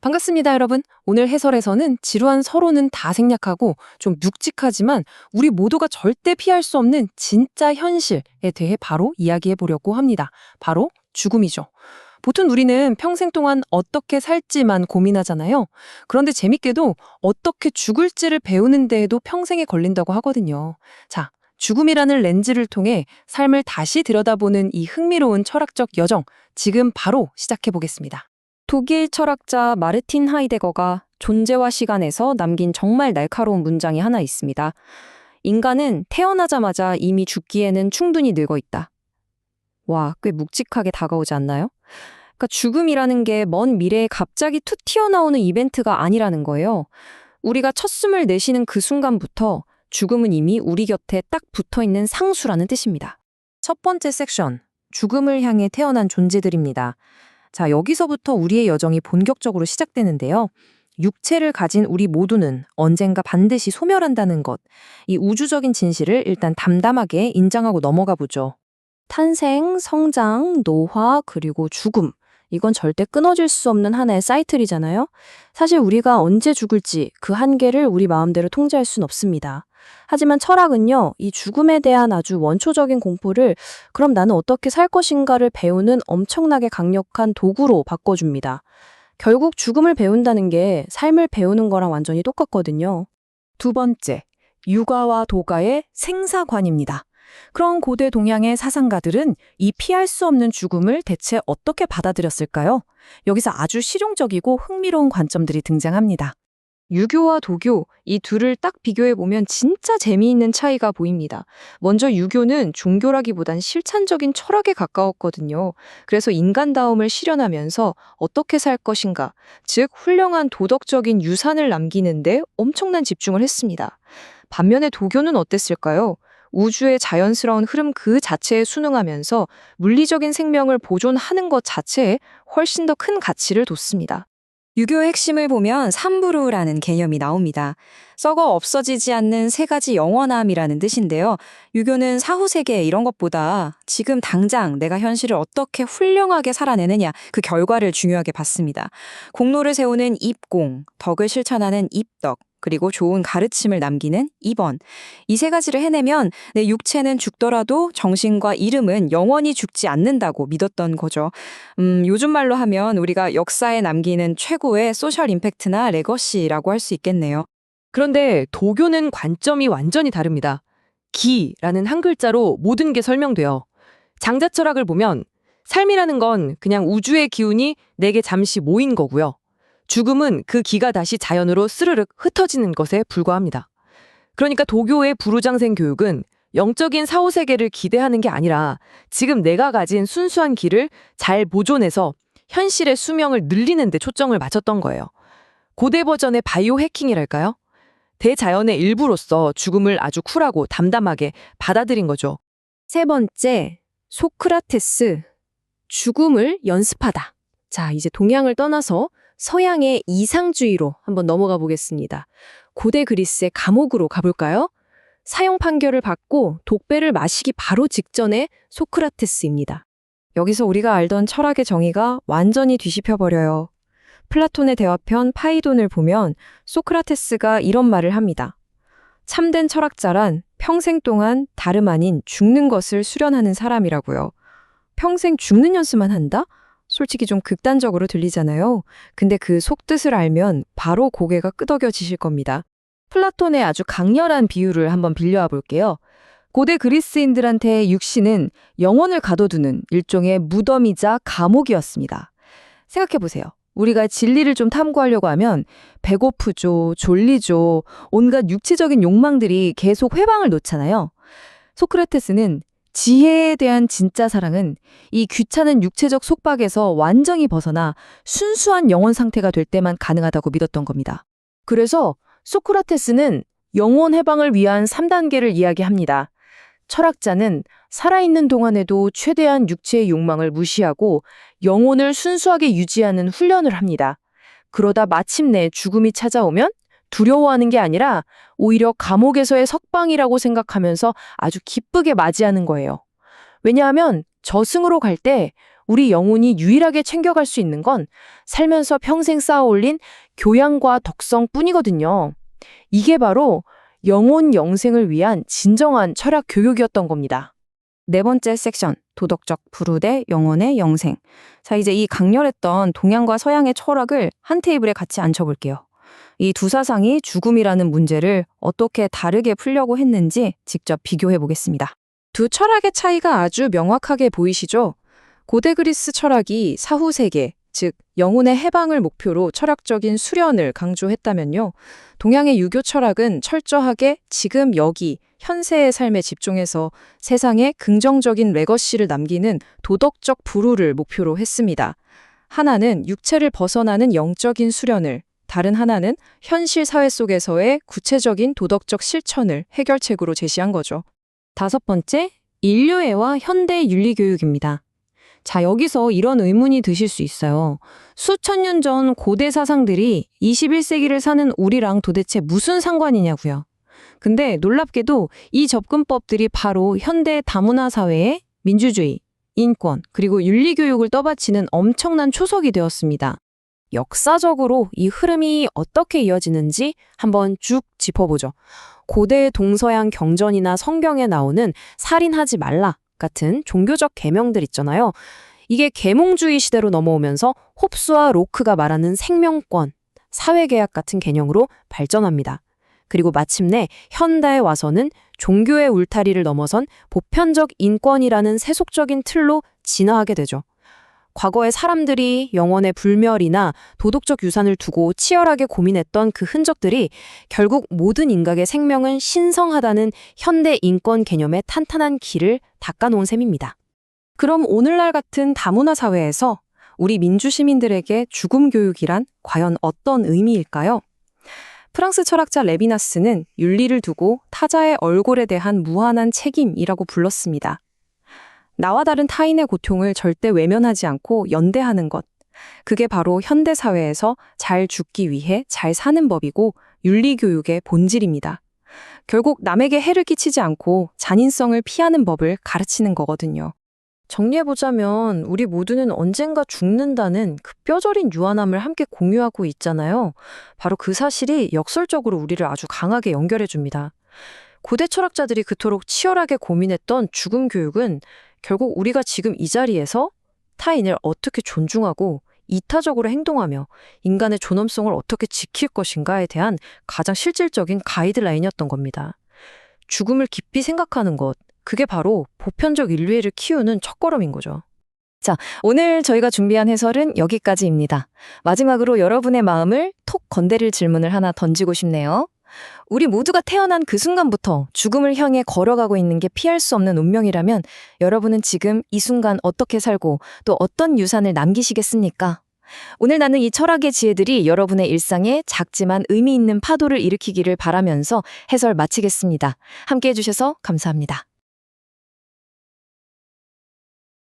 반갑습니다, 여러분. 오늘 해설에서는 지루한 서론은 다 생략하고 좀 묵직하지만 우리 모두가 절대 피할 수 없는 진짜 현실에 대해 바로 이야기해 보려고 합니다. 바로 죽음이죠. 보통 우리는 평생 동안 어떻게 살지만 고민하잖아요. 그런데 재밌게도 어떻게 죽을지를 배우는 데에도 평생에 걸린다고 하거든요. 자, 죽음이라는 렌즈를 통해 삶을 다시 들여다보는 이 흥미로운 철학적 여정, 지금 바로 시작해 보겠습니다. 독일 철학자 마르틴 하이데거가 존재와 시간에서 남긴 정말 날카로운 문장이 하나 있습니다. 인간은 태어나자마자 이미 죽기에는 충분히 늙어 있다. 와, 꽤 묵직하게 다가오지 않나요? 그러니까 죽음이라는 게 먼 미래에 갑자기 툭 튀어나오는 이벤트가 아니라는 거예요. 우리가 첫 숨을 내쉬는 그 순간부터 죽음은 이미 우리 곁에 딱 붙어있는 상수라는 뜻입니다. 첫 번째 섹션, 죽음을 향해 태어난 존재들입니다. 자, 여기서부터 우리의 여정이 본격적으로 시작되는데요. 육체를 가진 우리 모두는 언젠가 반드시 소멸한다는 것, 이 우주적인 진실을 일단 담담하게 인정하고 넘어가 보죠. 탄생, 성장, 노화, 그리고 죽음. 이건 절대 끊어질 수 없는 하나의 사이클이잖아요. 사실 우리가 언제 죽을지 그 한계를 우리 마음대로 통제할 수는 없습니다. 하지만 철학은요, 이 죽음에 대한 아주 원초적인 공포를 그럼 나는 어떻게 살 것인가를 배우는 엄청나게 강력한 도구로 바꿔줍니다. 결국 죽음을 배운다는 게 삶을 배우는 거랑 완전히 똑같거든요. 두 번째, 유가와 도가의 생사관입니다. 그런 고대 동양의 사상가들은 이 피할 수 없는 죽음을 대체 어떻게 받아들였을까요? 여기서 아주 실용적이고 흥미로운 관점들이 등장합니다. 유교와 도교, 이 둘을 딱 비교해보면 진짜 재미있는 차이가 보입니다. 먼저 유교는 종교라기보단 실천적인 철학에 가까웠거든요. 그래서 인간다움을 실현하면서 어떻게 살 것인가, 즉 훌륭한 도덕적인 유산을 남기는데 엄청난 집중을 했습니다. 반면에 도교는 어땠을까요? 우주의 자연스러운 흐름 그 자체에 순응하면서 물리적인 생명을 보존하는 것 자체에 훨씬 더 큰 가치를 뒀습니다. 유교의 핵심을 보면 삼부루라는 개념이 나옵니다. 썩어 없어지지 않는 세 가지 영원함이라는 뜻인데요. 유교는 사후세계 이런 것보다 지금 당장 내가 현실을 어떻게 훌륭하게 살아내느냐 그 결과를 중요하게 봤습니다. 공로를 세우는 입공, 덕을 실천하는 입덕, 그리고 좋은 가르침을 남기는 입언. 이 세 가지를 해내면 내 육체는 죽더라도 정신과 이름은 영원히 죽지 않는다고 믿었던 거죠. 요즘 말로 하면 우리가 역사에 남기는 최고의 소셜 임팩트나 레거시라고 할 수 있겠네요. 그런데 도교는 관점이 완전히 다릅니다. 기라는 한 글자로 모든 게 설명돼요. 장자 철학을 보면 삶이라는 건 그냥 우주의 기운이 내게 잠시 모인 거고요. 죽음은 그 기가 다시 자연으로 스르륵 흩어지는 것에 불과합니다. 그러니까 도교의 부르장생 교육은 영적인 사후세계를 기대하는 게 아니라 지금 내가 가진 순수한 기를 잘 보존해서 현실의 수명을 늘리는 데 초점을 맞췄던 거예요. 고대 버전의 바이오 해킹이랄까요? 대자연의 일부로서 죽음을 아주 쿨하고 담담하게 받아들인 거죠. 세 번째, 소크라테스. 죽음을 연습하다. 자, 이제 동양을 떠나서 서양의 이상주의로 한번 넘어가 보겠습니다. 고대 그리스의 감옥으로 가볼까요? 사형 판결을 받고 독배를 마시기 바로 직전에 소크라테스입니다. 여기서 우리가 알던 철학의 정의가 완전히 뒤집혀버려요. 플라톤의 대화편 파이돈을 보면 소크라테스가 이런 말을 합니다. 참된 철학자란 평생 동안 다름 아닌 죽는 것을 수련하는 사람이라고요. 평생 죽는 연습만 한다? 솔직히 좀 극단적으로 들리잖아요. 근데 그 속뜻을 알면 바로 고개가 끄덕여지실 겁니다. 플라톤의 아주 강렬한 비유를 한번 빌려와 볼게요. 고대 그리스인들한테 육신은 영혼을 가둬두는 일종의 무덤이자 감옥이었습니다. 생각해보세요. 우리가 진리를 좀 탐구하려고 하면 배고프죠, 졸리죠, 온갖 육체적인 욕망들이 계속 회방을 놓잖아요. 소크라테스는 지혜에 대한 진짜 사랑은 이 귀찮은 육체적 속박에서 완전히 벗어나 순수한 영혼 상태가 될 때만 가능하다고 믿었던 겁니다. 그래서 소크라테스는 영혼 해방을 위한 3단계를 이야기합니다. 철학자는 살아있는 동안에도 최대한 육체의 욕망을 무시하고 영혼을 순수하게 유지하는 훈련을 합니다. 그러다 마침내 죽음이 찾아오면 두려워하는 게 아니라 오히려 감옥에서의 석방이라고 생각하면서 아주 기쁘게 맞이하는 거예요. 왜냐하면 저승으로 갈 때 우리 영혼이 유일하게 챙겨갈 수 있는 건 살면서 평생 쌓아올린 교양과 덕성뿐이거든요. 이게 바로 영혼 영생을 위한 진정한 철학 교육이었던 겁니다. 네 번째 섹션, 도덕적 불우 대 영혼의 영생. 자, 이제 이 강렬했던 동양과 서양의 철학을 한 테이블에 같이 앉혀볼게요. 이 두 사상이 죽음이라는 문제를 어떻게 다르게 풀려고 했는지 직접 비교해 보겠습니다. 두 철학의 차이가 아주 명확하게 보이시죠? 고대 그리스 철학이 사후 세계, 즉 영혼의 해방을 목표로 철학적인 수련을 강조했다면요. 동양의 유교 철학은 철저하게 지금 여기 현세의 삶에 집중해서 세상에 긍정적인 레거시를 남기는 도덕적 불우를 목표로 했습니다. 하나는 육체를 벗어나는 영적인 수련을, 다른 하나는 현실 사회 속에서의 구체적인 도덕적 실천을 해결책으로 제시한 거죠. 다섯 번째, 인류애와 현대 윤리교육입니다. 자, 여기서 이런 의문이 드실 수 있어요. 수천 년 전 고대 사상들이 21세기를 사는 우리랑 도대체 무슨 상관이냐고요. 근데 놀랍게도 이 접근법들이 바로 현대 다문화 사회의 민주주의, 인권, 그리고 윤리교육을 떠받치는 엄청난 초석이 되었습니다. 역사적으로 이 흐름이 어떻게 이어지는지 한번 쭉 짚어보죠. 고대 동서양 경전이나 성경에 나오는 살인하지 말라 같은 종교적 계명들 있잖아요. 이게 계몽주의 시대로 넘어오면서 홉스와 로크가 말하는 생명권, 사회계약 같은 개념으로 발전합니다. 그리고 마침내 현대에 와서는 종교의 울타리를 넘어선 보편적 인권이라는 세속적인 틀로 진화하게 되죠. 과거에 사람들이 영혼의 불멸이나 도덕적 유산을 두고 치열하게 고민했던 그 흔적들이 결국 모든 인간의 생명은 신성하다는 현대 인권 개념의 탄탄한 길을 닦아놓은 셈입니다. 그럼 오늘날 같은 다문화 사회에서 우리 민주 시민들에게 죽음 교육이란 과연 어떤 의미일까요? 프랑스 철학자 레비나스는 윤리를 두고 타자의 얼굴에 대한 무한한 책임이라고 불렀습니다. 나와 다른 타인의 고통을 절대 외면하지 않고 연대하는 것. 그게 바로 현대사회에서 잘 죽기 위해 잘 사는 법이고 윤리교육의 본질입니다. 결국 남에게 해를 끼치지 않고 잔인성을 피하는 법을 가르치는 거거든요. 정리해보자면 우리 모두는 언젠가 죽는다는 그 뼈저린 유한함을 함께 공유하고 있잖아요. 바로 그 사실이 역설적으로 우리를 아주 강하게 연결해줍니다. 고대 철학자들이 그토록 치열하게 고민했던 죽음 교육은 결국 우리가 지금 이 자리에서 타인을 어떻게 존중하고 이타적으로 행동하며 인간의 존엄성을 어떻게 지킬 것인가에 대한 가장 실질적인 가이드라인이었던 겁니다. 죽음을 깊이 생각하는 것, 그게 바로 보편적 인류애를 키우는 첫걸음인 거죠. 자, 오늘 저희가 준비한 해설은 여기까지입니다. 마지막으로 여러분의 마음을 톡 건드릴 질문을 하나 던지고 싶네요. 우리 모두가 태어난 그 순간부터 죽음을 향해 걸어가고 있는 게 피할 수 없는 운명이라면 여러분은 지금 이 순간 어떻게 살고 또 어떤 유산을 남기시겠습니까? 오늘 나눈 이 철학의 지혜들이 여러분의 일상에 작지만 의미 있는 파도를 일으키기를 바라면서 해설 마치겠습니다. 함께 해주셔서 감사합니다.